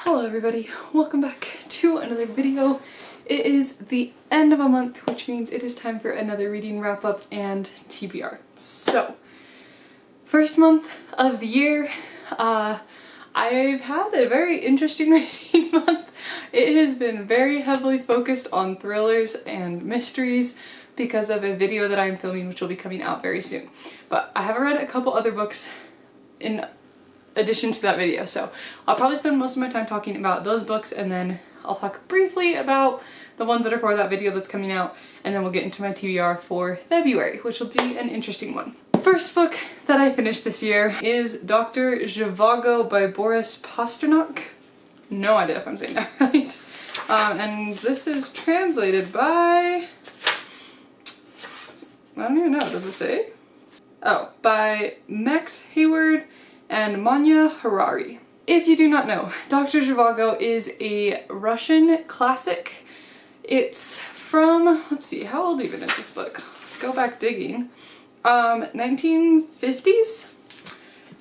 Hello everybody, welcome back to another video. It is the end of a month, which means it is time for another reading wrap up and TBR. So, first month of the year, I've had a very interesting reading month. It has been very heavily focused on thrillers and mysteries because of a video that I'm filming which will be coming out very soon. But I have read a couple other books in addition to that video, so I'll probably spend most of my time talking about those books, and then I'll talk briefly about the ones that are for that video that's coming out, and then we'll get into my TBR for February, which will be an interesting one. First book that I finished this year is Dr. Zhivago by Boris Pasternak. No idea if I'm saying that right. And this is translated by... I don't even know, does it say? Oh, by Max Hayward and Manya Harari. If you do not know, Dr. Zhivago is a Russian classic. It's from, let's see, how old even is this book? Let's go back digging. 1950s?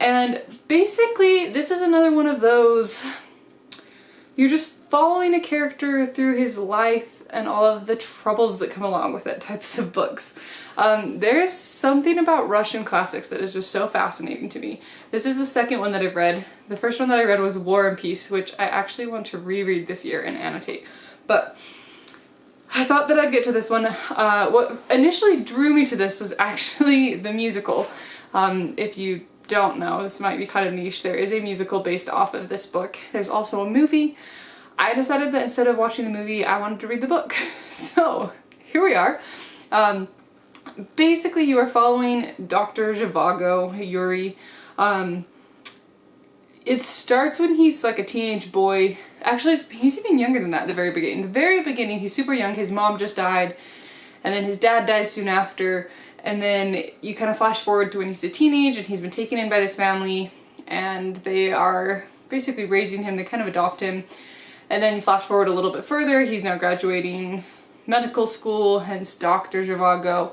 And basically, this is another one of those, you're just following a character through his life and all of the troubles that come along with it types of books. There's something about Russian classics that is just so fascinating to me. This is the second one that I've read. The first one that I read was War and Peace, which I actually want to reread this year and annotate. But I thought that I'd get to this one. What initially drew me to this was actually the musical. If you don't know, this might be kind of niche. There is a musical based off of this book. There's also a movie. I decided that instead of watching the movie, I wanted to read the book. So here we are. Basically, you are following Dr. Zhivago, Yuri. It starts when he's like a teenage boy. Actually, he's even younger than that at the very beginning. In the very beginning, he's super young. His mom just died, and then his dad dies soon after. And then you kind of flash forward to when he's a teenage, and he's been taken in by this family, and they are basically raising him. They kind of adopt him. And then you flash forward a little bit further. He's now graduating medical school, hence Dr. Zhivago.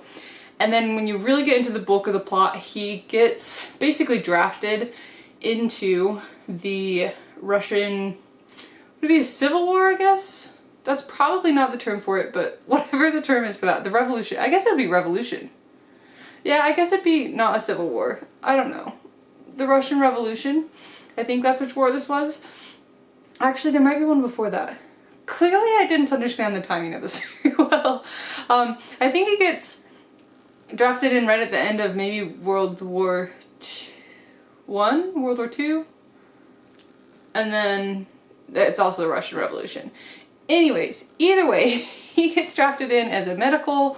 And then when you really get into the bulk of the plot, he gets basically drafted into the Russian, would it be a civil war, I guess? That's probably not the term for it, but whatever the term is for that, the revolution. I guess it would be revolution. Yeah, I guess it'd be not a civil war. I don't know. The Russian Revolution. I think that's which war this was. Actually, there might be one before that. Clearly, I didn't understand the timing of this very well. I think he gets drafted in right at the end of maybe World War I, World War II, and then it's also the Russian Revolution. Anyways, either way, he gets drafted in as a medical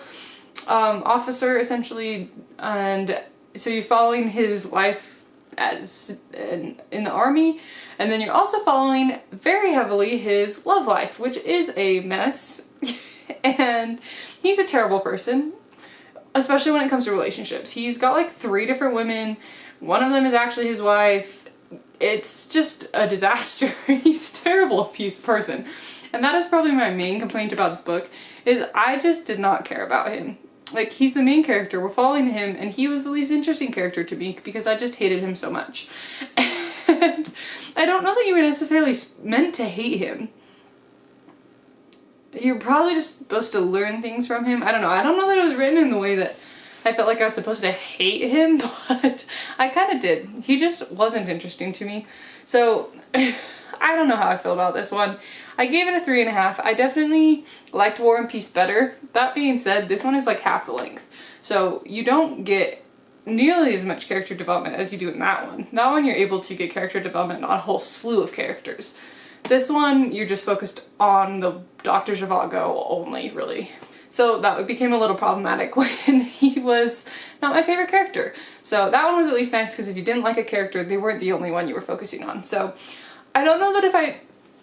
officer, essentially, and so you're following his life as in the army, and then you're also following very heavily his love life, which is a mess. And he's a terrible person, especially when it comes to relationships. He's got like 3 different women. One of them is actually his wife. It's just a disaster. He's a terrible person. And that is probably my main complaint about this book, is I just did not care about him. Like, he's the main character, we're following him, and he was the least interesting character to me because I just hated him so much. And I don't know that you were necessarily meant to hate him. You're probably just supposed to learn things from him. I don't know. I don't know that it was written in the way that I felt like I was supposed to hate him, but I kind of did. He just wasn't interesting to me. So I don't know how I feel about this one. I gave it a 3.5. I definitely liked War and Peace better. That being said, this one is like half the length. So you don't get nearly as much character development as you do in that one. That one you're able to get character development on a whole slew of characters. This one, you're just focused on the Dr. Zhivago only, really. So that became a little problematic when he was not my favorite character. So that one was at least nice because if you didn't like a character, they weren't the only one you were focusing on. So I don't know that if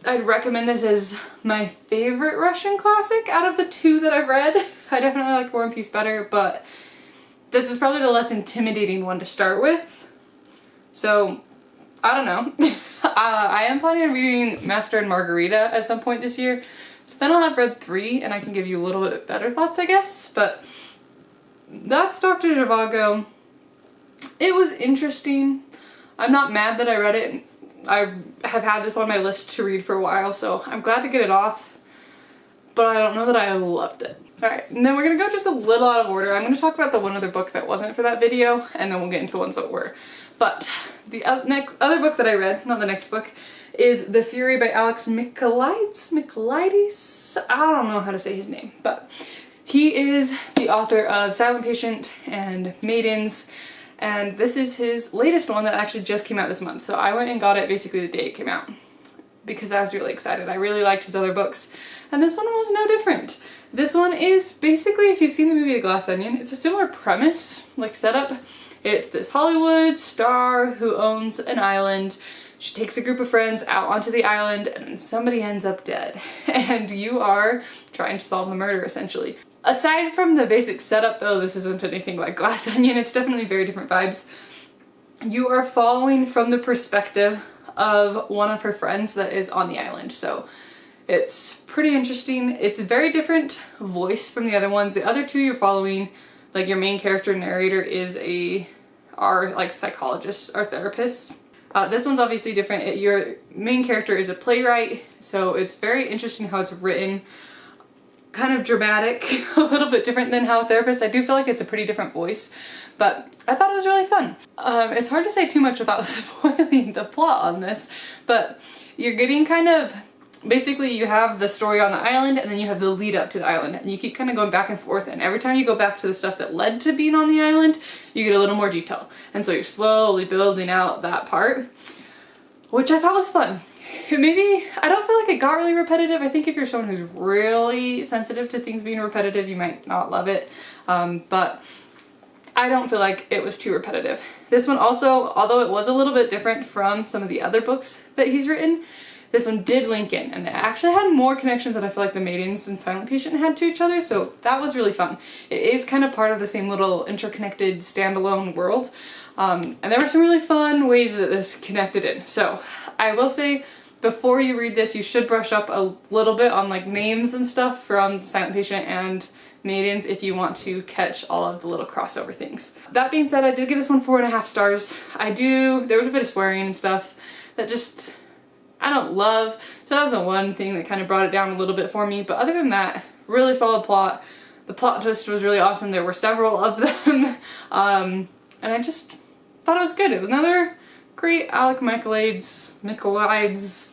I'd recommend this as my favorite Russian classic out of the 2 that I've read. I definitely like War and Peace better, but this is probably the less intimidating one to start with. So, I don't know. I am planning on reading Master and Margarita at some point this year. So then I'll have read 3 and I can give you a little bit better thoughts, I guess. But that's Dr. Zhivago. It was interesting. I'm not mad that I read it I have had this on my list to read for a while, so I'm glad to get it off, but I don't know that I loved it. Alright, and then we're gonna go just a little out of order. I'm gonna talk about the one other book that wasn't for that video, and then we'll get into the ones that were. But the other book that I read, not the next book, is The Fury by Alex Michaelides? I don't know how to say his name, but he is the author of Silent Patient and Maidens, and this is his latest one that actually just came out this month. So I went and got it basically the day it came out because I was really excited. I really liked his other books, and this one was no different. This one is basically, if you've seen the movie The Glass Onion, it's a similar premise, like setup. It's this Hollywood star who owns an island. She takes a group of friends out onto the island and then somebody ends up dead. And you are trying to solve the murder, essentially. Aside from the basic setup though, this isn't anything like Glass Onion, it's definitely very different vibes. You are following from the perspective of one of her friends that is on the island, so it's pretty interesting. It's a very different voice from the other ones. The other two you're following, like your main character narrator is our like psychologist or therapist. This one's obviously different. Your main character is a playwright, so it's very interesting how it's written. Kind of dramatic, a little bit different than how a therapist. I do feel like it's a pretty different voice, but I thought it was really fun. It's hard to say too much without spoiling the plot on this, but you're getting kind of, basically you have the story on the island and then you have the lead up to the island, and you keep kind of going back and forth, and every time you go back to the stuff that led to being on the island, you get a little more detail. And so you're slowly building out that part, which I thought was fun. Maybe, I don't feel like it got really repetitive. I think if you're someone who's really sensitive to things being repetitive, you might not love it. But I don't feel like it was too repetitive. This one also, although it was a little bit different from some of the other books that he's written, this one did link in, and it actually had more connections than I feel like the Maidens and Silent Patient had to each other, so that was really fun. It is kind of part of the same little interconnected standalone world, and there were some really fun ways that this connected in. So I will say, before you read this, you should brush up a little bit on like names and stuff from Silent Patient and Maidens if you want to catch all of the little crossover things. That being said, I did give this one 4.5 stars. There was a bit of swearing and stuff that just, I don't love, so that was the one thing that kind of brought it down a little bit for me, but other than that, really solid plot. The plot twist was really awesome. There were several of them, and I just thought it was good. It was another great Alex Michaelides,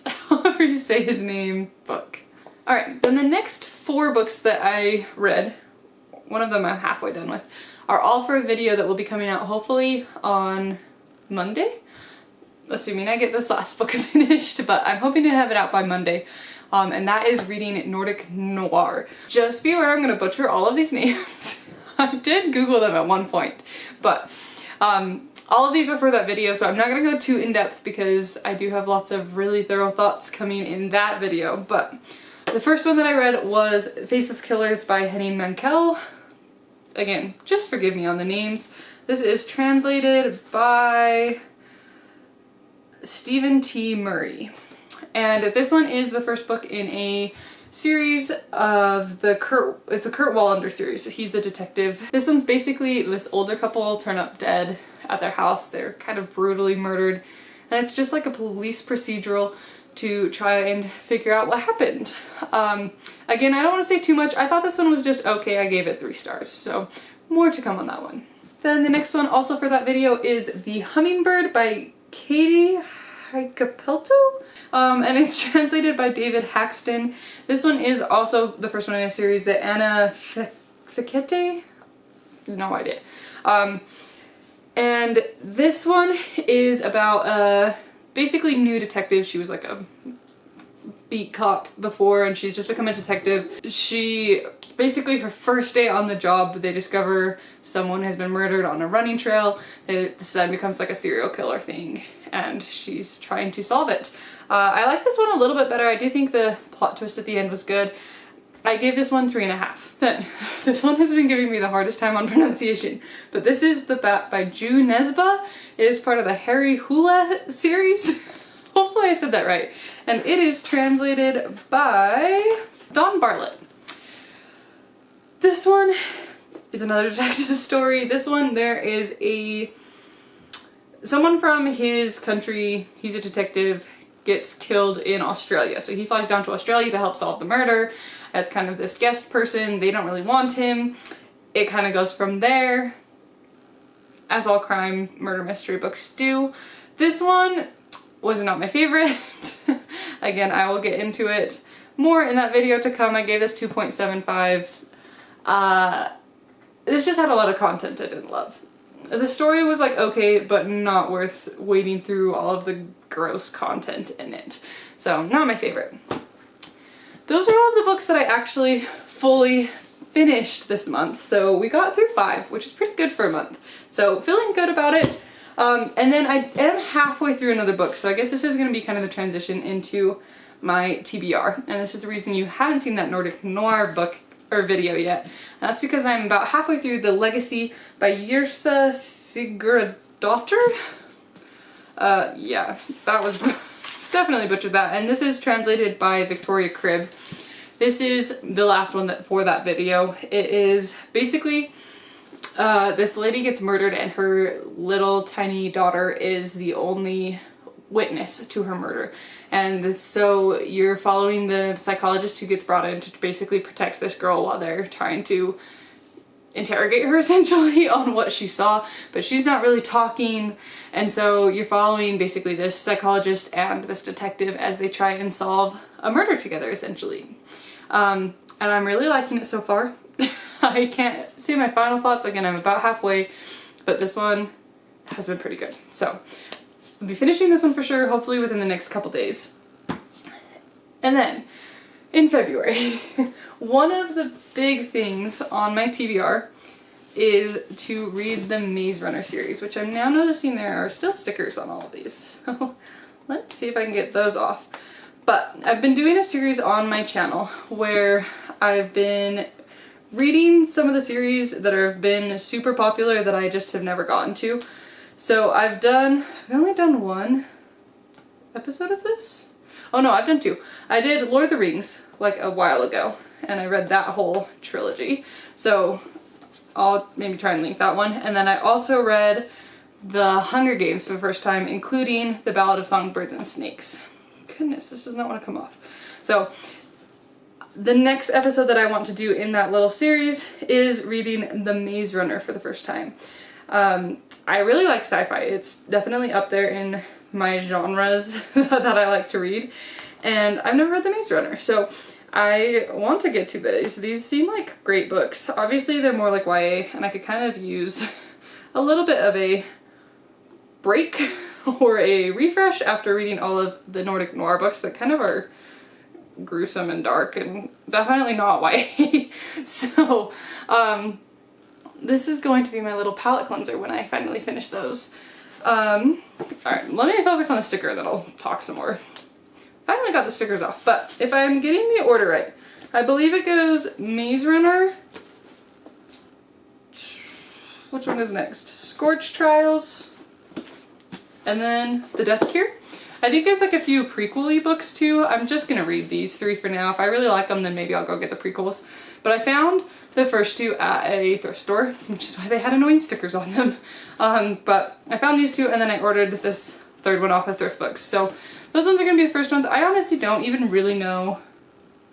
however you say his name, book. Alright, then the next 4 books that I read, one of them I'm halfway done with, are all for a video that will be coming out hopefully on Monday, assuming I get this last book finished, but I'm hoping to have it out by Monday. And that is reading Nordic Noir. Just be aware I'm going to butcher all of these names. I did Google them at one point, but all of these are for that video, so I'm not going to go too in-depth because I do have lots of really thorough thoughts coming in that video. But the first one that I read was Faceless Killers by Henning Mankell. Again, just forgive me on the names. This is translated by Stephen T. Murray. And this one is the first book in a series of it's a Kurt Wallander series. So he's the detective. This one's basically this older couple turn up dead at their house. They're kind of brutally murdered, and it's just like a police procedural to try and figure out what happened. Again, I don't want to say too much. I thought this one was just okay. I gave it 3 stars, so more to come on that one. Then the next one also for that video is The Hummingbird by Katie Hicapelto, and it's translated by David Haxton. This one is also the first one in a series that Anna Fekete? No idea. And this one is about a basically new detective. She was like a beat cop before, and she's just become a detective. She basically, her first day on the job, they discover someone has been murdered on a running trail. This then becomes like a serial killer thing, and she's trying to solve it. I like this one a little bit better. I do think the plot twist at the end was good. I gave this one 3.5. Then, this one has been giving me the hardest time on pronunciation, but this is The Bat by Ju Nesba. It is part of the Harry Hula series. Hopefully I said that right. And it is translated by Dawn Bartlett. This one is another detective story. This one, there is a someone from his country, he's a detective, gets killed in Australia. So he flies down to Australia to help solve the murder as kind of this guest person. They don't really want him. It kind of goes from there, as all crime murder mystery books do. This one was not my favorite. Again, I will get into it more in that video to come. I gave this 2.75s. This just had a lot of content I didn't love. The story was like okay, but not worth wading through all of the gross content in it. So not my favorite. Those are all of the books that I actually fully finished this month. So we got through 5, which is pretty good for a month. So feeling good about it. And then I am halfway through another book. So I guess this is going to be kind of the transition into my TBR. And this is the reason you haven't seen that Nordic Noir book or video yet. And that's because I'm about halfway through The Legacy by Yrsa Sigurðardóttir. Yeah, that was definitely butchered that. And this is translated by Victoria Cribb. This is the last one for that video. It is basically this lady gets murdered and her little tiny daughter is the only witness to her murder. And so you're following the psychologist who gets brought in to basically protect this girl while they're trying to interrogate her essentially on what she saw, but she's not really talking. And so you're following basically this psychologist and this detective as they try and solve a murder together essentially. And I'm really liking it so far. I can't say my final thoughts. Again, I'm about halfway, but this one has been pretty good. So I'll be finishing this one for sure, hopefully within the next couple days. And then in February, one of the big things on my TBR is to read the Maze Runner series, which I'm now noticing there are still stickers on all of these. So let's see if I can get those off. But I've been doing a series on my channel where I've been reading some of the series that have been super popular that I just have never gotten to. So I've only done 1 episode of this. Oh no, I've done 2. I did Lord of the Rings like a while ago and I read that whole trilogy. So I'll maybe try and link that one. And then I also read The Hunger Games for the first time, including The Ballad of Songbirds and Snakes. Goodness, this does not want to come off. So the next episode that I want to do in that little series is reading The Maze Runner for the first time. I really like sci-fi. It's definitely up there in my genres that I like to read. And I've never read The Maze Runner, so I want to get to these. These seem like great books. Obviously they're more like YA, and I could kind of use a little bit of a break or a refresh after reading all of the Nordic Noir books that kind of are gruesome and dark and definitely not YA. So this is going to be my little palette cleanser when I finally finish those. Alright, let me focus on the sticker, then I'll talk some more. Finally got the stickers off, but if I'm getting the order right, I believe it goes Maze Runner. Which one goes next? Scorch Trials. And then The Death Cure. I think there's like a few prequel-y books too. I'm just gonna read these 3 for now. If I really like them, then maybe I'll go get the prequels. But I found the first 2 at a thrift store, which is why they had annoying stickers on them. But I found these 2 and then I ordered this 3rd one off of Thrift Books. So those ones are gonna be the first ones. I honestly don't even really know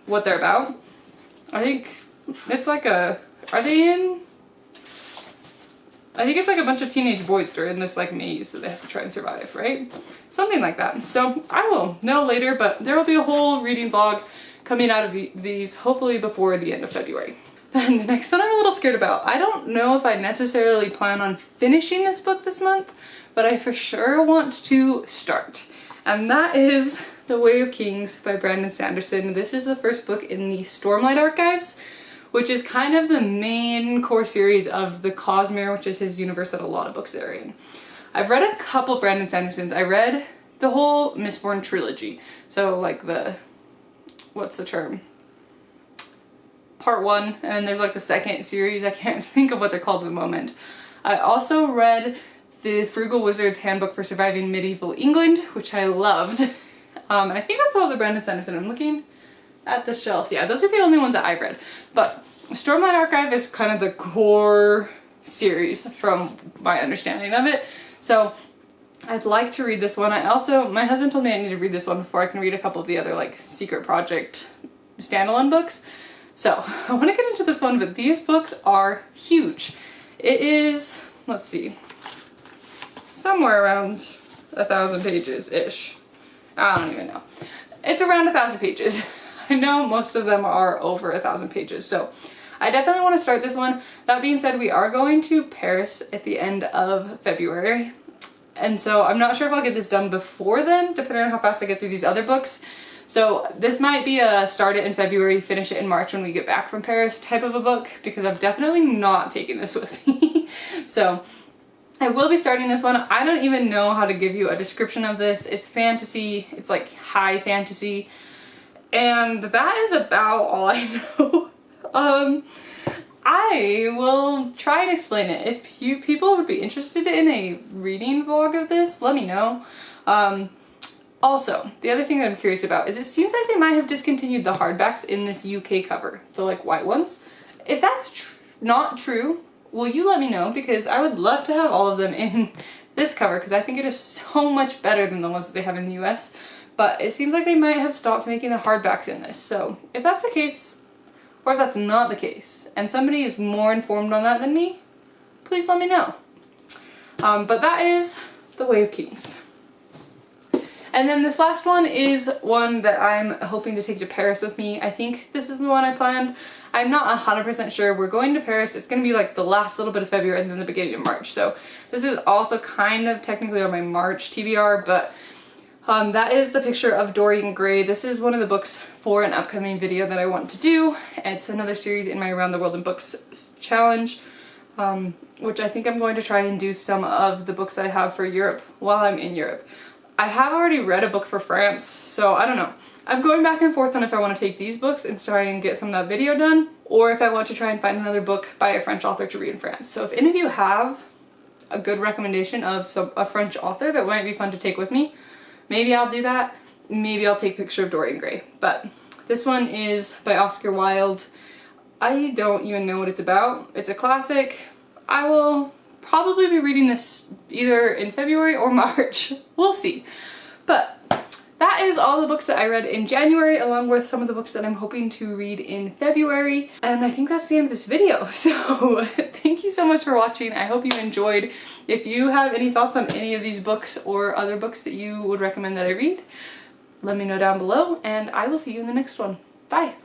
what they're about. I think it's like a, are they in? I think it's like a bunch of teenage boys that are in this like maze that they have to try and survive, right? Something like that. So I will know later, but there will be a whole reading vlog coming out of these hopefully before the end of February. Then the next one I'm a little scared about. I don't know if I necessarily plan on finishing this book this month, but I for sure want to start. And that is The Way of Kings by Brandon Sanderson. This is the first book in the Stormlight Archives, which is kind of the main core series of the Cosmere, which is his universe that a lot of books are in. I've read a couple Brandon Sandersons. I read the whole Mistborn trilogy. So like the, what's the term? Part 1, and there's like the second series. I can't think of what they're called at the moment. I also read the Frugal Wizard's Handbook for Surviving Medieval England, which I loved. And I think that's all the Brandon Sanderson. I'm looking at the shelf. Yeah, those are the only ones that I've read. But Stormlight Archive is kind of the core series from my understanding of it. So I'd like to read this one. My husband told me I need to read this one before I can read a couple of the other like Secret Project standalone books. So I want to get into this one, but these books are huge. It is, let's see, somewhere around 1,000 pages-ish. I don't even know. It's around 1,000 pages. I know most of them are over 1,000 pages, so I definitely want to start this one. That being said, we are going to Paris at the end of February, and so I'm not sure if I'll get this done before then, depending on how fast I get through these other books. So this might be a start it in February, finish it in March when we get back from Paris type of a book, because I'm definitely not taking this with me. So I will be starting this one. I don't even know how to give you a description of this. It's fantasy, it's like high fantasy, and that is about all I know. I will try and explain it. If you people would be interested in a reading vlog of this, let me know. Also, the other thing that I'm curious about is it seems like they might have discontinued the hardbacks in this UK cover, the like white ones. If that's not true, will you let me know? Because I would love to have all of them in this cover, because I think it is so much better than the ones that they have in the US. But it seems like they might have stopped making the hardbacks in this. So if that's the case, or if that's not the case, and somebody is more informed on that than me, please let me know. But that is The Way of Kings. And then this last one is one that I'm hoping to take to Paris with me. I think this is the one I planned. I'm not 100% sure. We're going to Paris. It's going to be like the last little bit of February and then the beginning of March. So this is also kind of technically on my March TBR, but that is the picture of Dorian Gray. This is one of the books for an upcoming video that I want to do. It's another series in my Around the World in Books challenge, which I think I'm going to try and do some of the books that I have for Europe while I'm in Europe. I have already read a book for France, so I don't know. I'm going back and forth on if I want to take these books and try and get some of that video done, or if I want to try and find another book by a French author to read in France. So if any of you have a good recommendation of a French author that might be fun to take with me, maybe I'll do that. Maybe I'll take a picture of Dorian Gray. But this one is by Oscar Wilde. I don't even know what it's about. It's a classic. I will probably be reading this either in February or March. We'll see. But that is all the books that I read in January, along with some of the books that I'm hoping to read in February. And I think that's the end of this video. So thank you so much for watching. I hope you enjoyed. If you have any thoughts on any of these books or other books that you would recommend that I read, let me know down below, and I will see you in the next one. Bye!